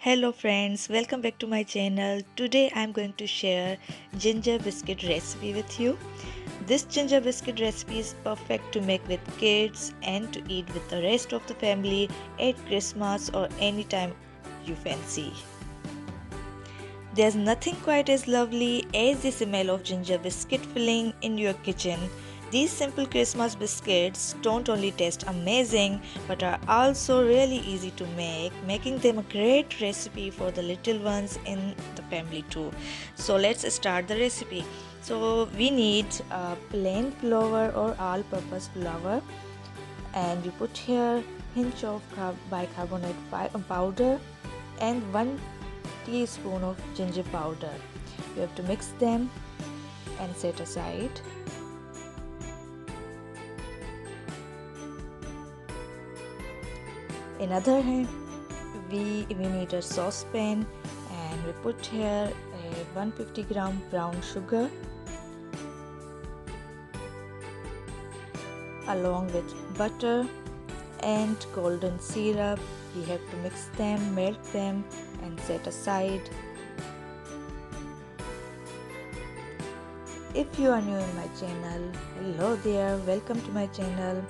Hello friends, welcome back to my channel. Today I'm going to share ginger biscuit recipe with you. This ginger biscuit recipe is perfect to make with kids and to eat with the rest of the family at Christmas or anytime you fancy. There's nothing quite as lovely as the smell of ginger biscuit filling in your kitchen. These simple Christmas biscuits don't only taste amazing but are also really easy to make, making them a great recipe for the little ones in the family too. So let's start the recipe. So we need plain flour or all-purpose flour, and we put here pinch of bicarbonate powder and 1 teaspoon of ginger powder. You have to mix them and set aside. In other hand, we need a saucepan, and we put here a 150-gram brown sugar along with butter and golden syrup. We have to mix them, melt them and set aside. If you are new in my channel, hello there, welcome to my channel.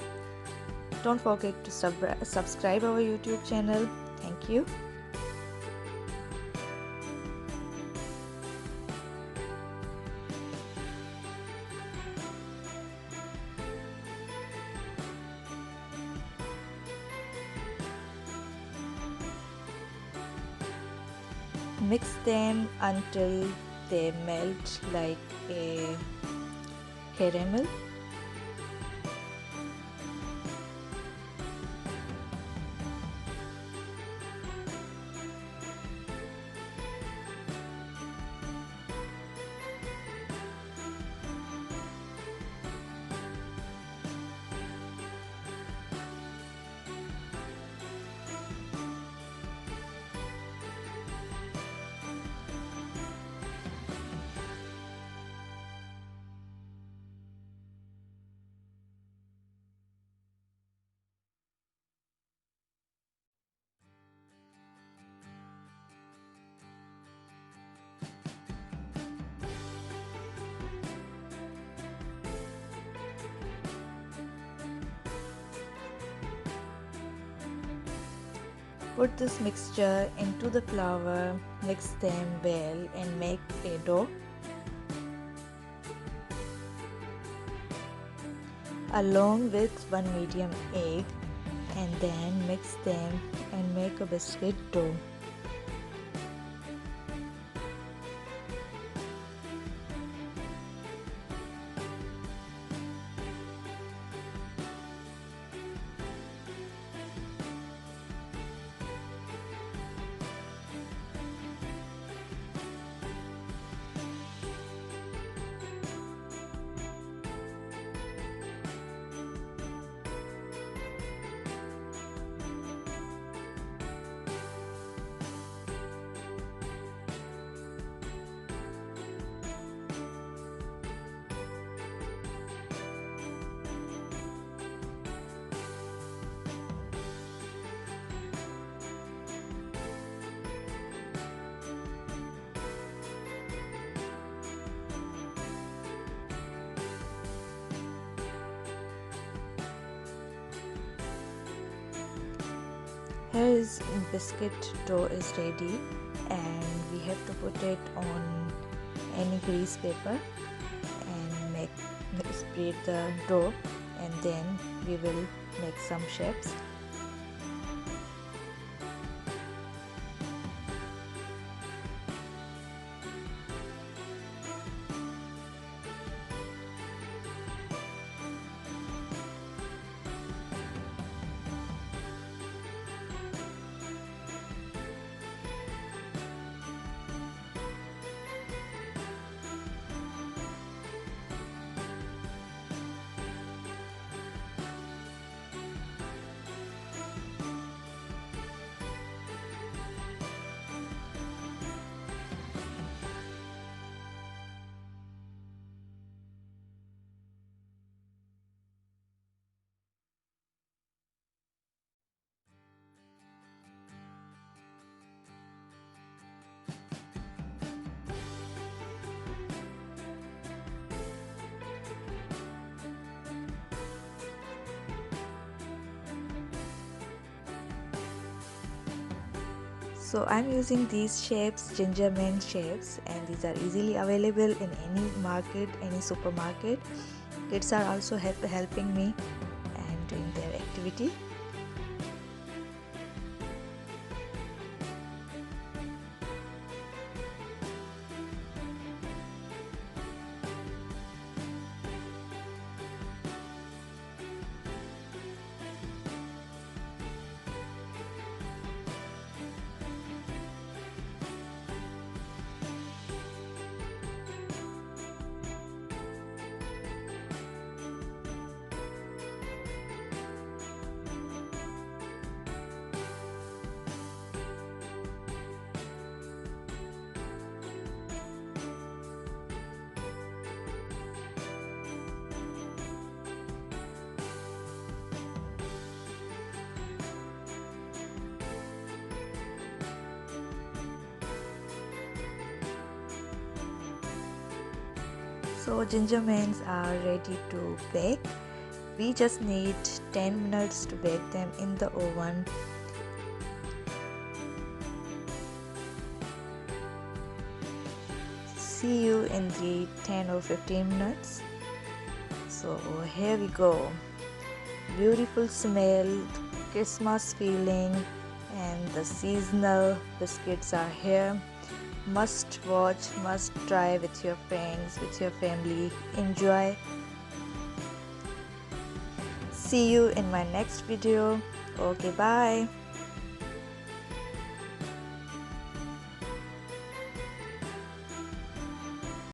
Don't forget to subscribe our YouTube channel. Thank you. Mix them until they melt like a caramel. Put this mixture into the flour, mix them well and make a dough. Along with 1 medium egg, and then mix them and make a biscuit dough. Here is biscuit dough is ready, and we have to put it on any grease paper and spread the dough, and then we will make some shapes. So I'm using these shapes, gingerman shapes, and these are easily available in any market, any supermarket. Kids are also helping me and doing their activity. So gingermans are ready to bake. We just need 10 minutes to bake them in the oven. See you in the 10 or 15 minutes. So here we go. Beautiful smell, Christmas feeling, and the seasonal biscuits are here. Must watch, must try with your friends, with your family. Enjoy. See you in my next video. Okay, bye.